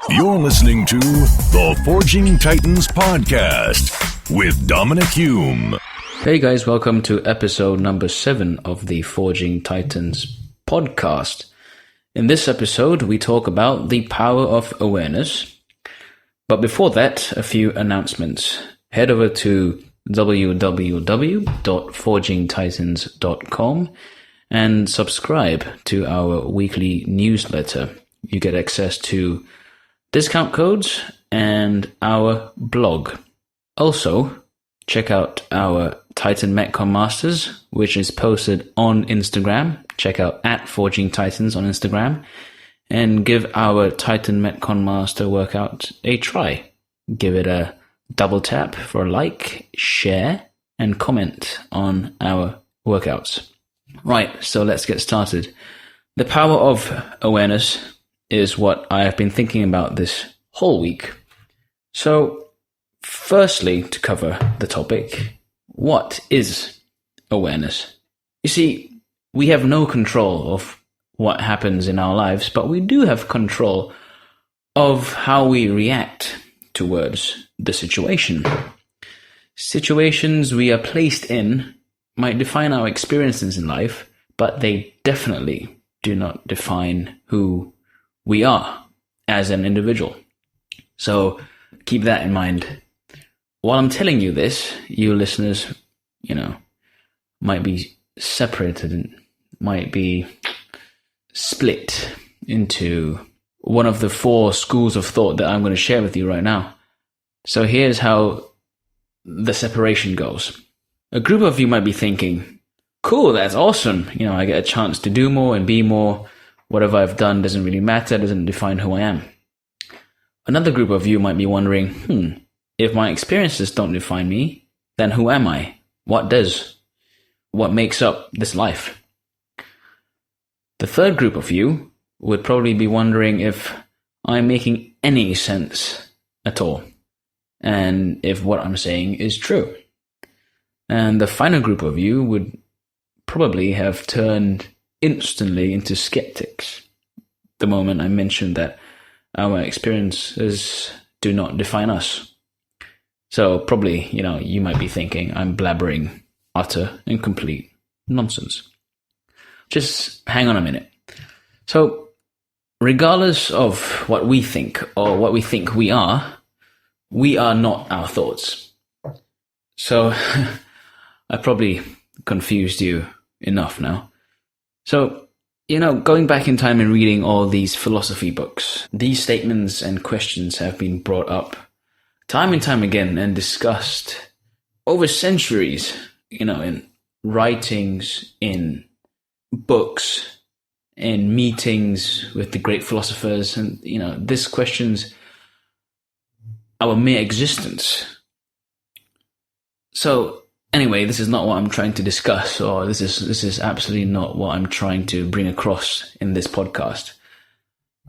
You're listening to the Forging Titans podcast with Dominic Hume. Hey guys, welcome to episode number 7 of the Forging Titans podcast. In this episode, we talk about the power of awareness. But before that, a few announcements. Head over to www.forgingtitans.com and subscribe to our weekly newsletter. You get access to discount codes and our blog. Also, check out our Titan Metcon Masters, which is posted on Instagram. Check out @ForgingTitans on Instagram and give our Titan Metcon Master workout a try. Give it a double tap for a like, share, and comment on our workouts. Right, so let's get started. The power of awareness is what I have been thinking about this whole week. So, firstly, to cover the topic, what is awareness? You see, we have no control of what happens in our lives, but we do have control of how we react towards the situation. Situations we are placed in might define our experiences in life, but they definitely do not define who we are as an individual. So keep that in mind. While I'm telling you this, you listeners, might be separated and might be split into one of the 4 schools of thought that I'm going to share with you right now. So here's how the separation goes. A group of you might be thinking, cool, that's awesome. I get a chance to do more and be more. Whatever I've done doesn't really matter, doesn't define who I am. Another group of you might be wondering, if my experiences don't define me, then who am I? What does? What makes up this life? The third group of you would probably be wondering if I'm making any sense at all, and if what I'm saying is true. And the final group of you would probably have turned instantly into skeptics the moment I mentioned that our experiences do not define us. So probably, you might be thinking I'm blabbering utter and complete nonsense. Just hang on a minute. So, regardless of what we think or what we think we are not our thoughts. So, I probably confused you enough now. So, going back in time and reading all these philosophy books, these statements and questions have been brought up time and time again and discussed over centuries, in writings, in books, in meetings with the great philosophers. And, this questions our mere existence. So, anyway, this is not what I'm trying to discuss, or this is absolutely not what I'm trying to bring across in this podcast.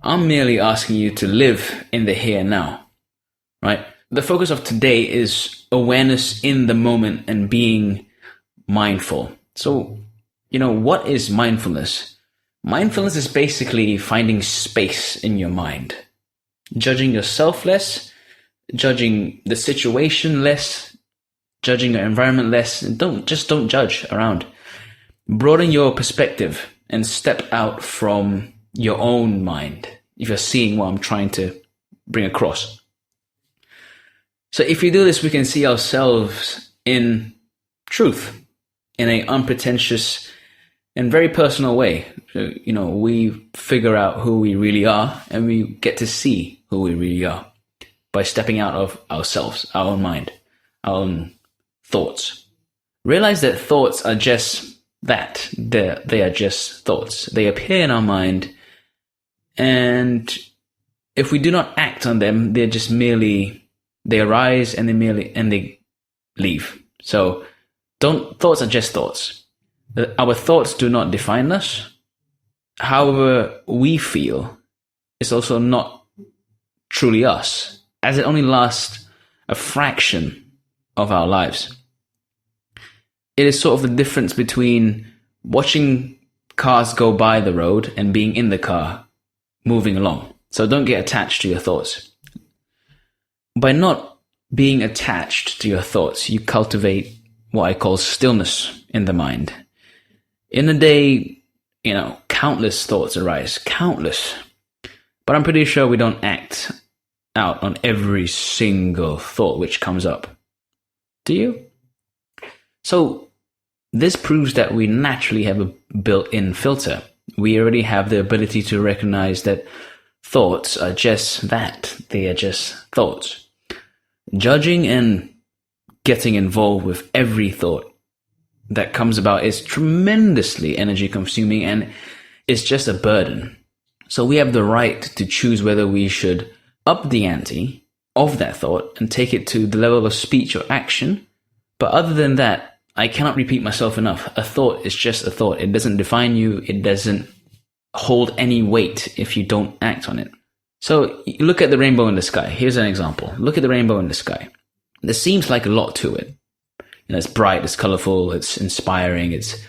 I'm merely asking you to live in the here and now, right? The focus of today is awareness in the moment and being mindful. So, what is mindfulness? Mindfulness is basically finding space in your mind, judging yourself less, judging the situation less, judging your environment less, and don't judge around. Broaden your perspective and step out from your own mind, if you're seeing what I'm trying to bring across. So if we do this, we can see ourselves in truth, in an unpretentious and very personal way. So, we figure out who we really are, and we get to see who we really are by stepping out of ourselves, our own mind, our own thoughts. Realize that thoughts are just that. They are just thoughts. They appear in our mind, and if we do not act on them, they arise and they leave. So thoughts are just thoughts. Our thoughts do not define us. However we feel is also not truly us, as it only lasts a fraction of our lives. It is sort of the difference between watching cars go by the road and being in the car moving along. So don't get attached to your thoughts. By not being attached to your thoughts, you cultivate what I call stillness in the mind. In a day, countless thoughts arise, countless. But I'm pretty sure we don't act out on every single thought which comes up. Do you? So this proves that we naturally have a built-in filter. We already have the ability to recognize that thoughts are just that. They are just thoughts. Judging and getting involved with every thought that comes about is tremendously energy consuming and it's just a burden. So we have the right to choose whether we should up the ante of that thought and take it to the level of speech or action. But other than that, I cannot repeat myself enough. A thought is just a thought. It doesn't define you. It doesn't hold any weight if you don't act on it. So look at the rainbow in the sky. Here's an example. Look at the rainbow in the sky. There seems like a lot to it. It's bright, it's colorful, it's inspiring, it's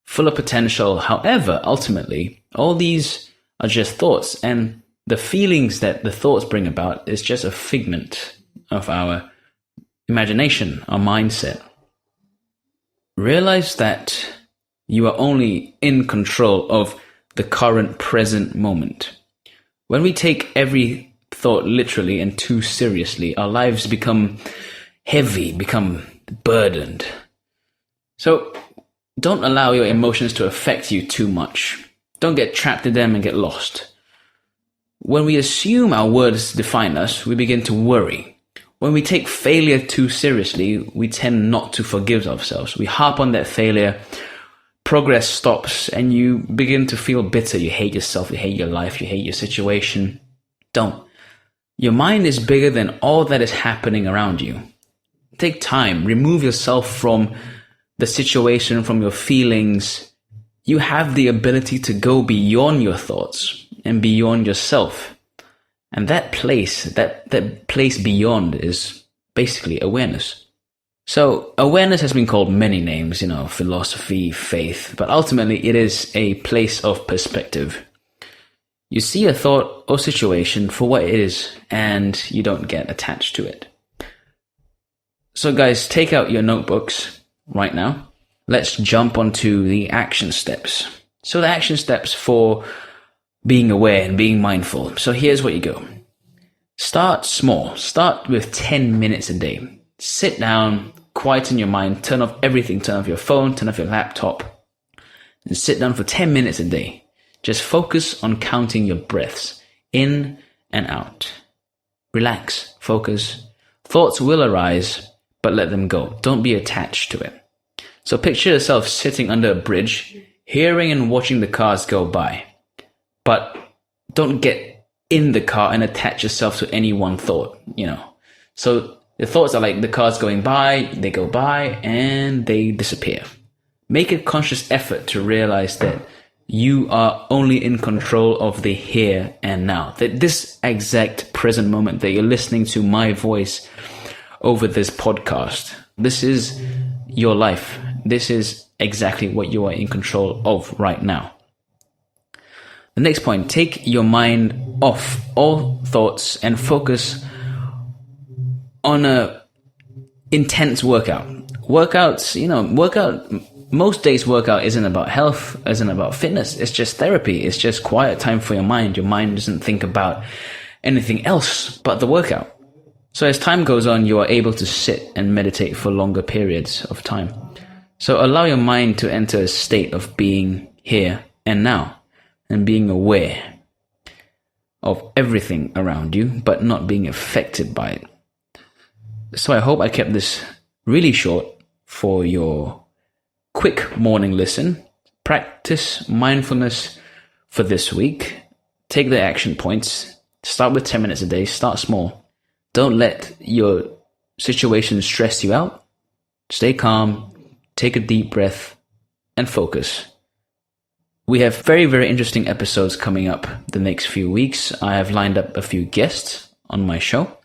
full of potential. However, ultimately, all these are just thoughts, and the feelings that the thoughts bring about is just a figment of our imagination, our mindset. Realize that you are only in control of the current present moment. When we take every thought literally and too seriously, our lives become heavy, become burdened. So don't allow your emotions to affect you too much. Don't get trapped in them and get lost. When we assume our words define us, we begin to worry. When we take failure too seriously, we tend not to forgive ourselves. We harp on that failure. Progress stops and you begin to feel bitter. You hate yourself, you hate your life, you hate your situation. Don't. Your mind is bigger than all that is happening around you. Take time, remove yourself from the situation, from your feelings. You have the ability to go beyond your thoughts and beyond yourself. And that place beyond is basically awareness. So awareness has been called many names, philosophy, faith, but ultimately it is a place of perspective. You see a thought or situation for what it is, and you don't get attached to it. So guys, take out your notebooks right now. Let's jump onto the action steps. So the action steps for being aware and being mindful. So here's what you go. Start small. Start with 10 minutes a day. Sit down, quieten your mind, turn off everything, turn off your phone, turn off your laptop, and sit down for 10 minutes a day. Just focus on counting your breaths in and out. Relax, focus. Thoughts will arise, but let them go. Don't be attached to it. So picture yourself sitting under a bridge, hearing and watching the cars go by. But don't get in the car and attach yourself to any one thought, So the thoughts are like the cars going by, they go by, and they disappear. Make a conscious effort to realize that you are only in control of the here and now. That this exact present moment that you're listening to my voice over this podcast, this is your life. This is exactly what you are in control of right now. The next point, take your mind off all thoughts and focus on a intense workout. Most days workout isn't about health, isn't about fitness. It's just therapy. It's just quiet time for your mind. Your mind doesn't think about anything else but the workout. So as time goes on, you are able to sit and meditate for longer periods of time. So allow your mind to enter a state of being here and now and being aware of everything around you, but not being affected by it. So I hope I kept this really short for your quick morning listen. Practice mindfulness for this week. Take the action points. Start with 10 minutes a day. Start small. Don't let your situation stress you out. Stay calm. Take a deep breath and focus. We have very, very interesting episodes coming up the next few weeks. I have lined up a few guests on my show.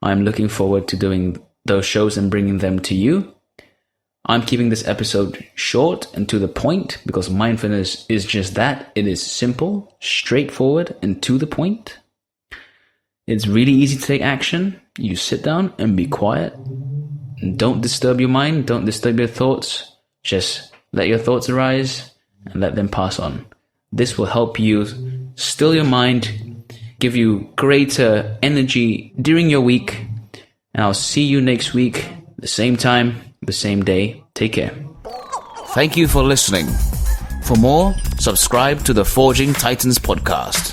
I'm looking forward to doing those shows and bringing them to you. I'm keeping this episode short and to the point because mindfulness is just that. It is simple, straightforward, and to the point. It's really easy to take action. You sit down and be quiet. Don't disturb your mind. Don't disturb your thoughts. Just let your thoughts arise and let them pass on. This will help you still your mind, give you greater energy during your week. And I'll see you next week, the same time, the same day. Take care. Thank you for listening. For more, subscribe to the Forging Titans podcast.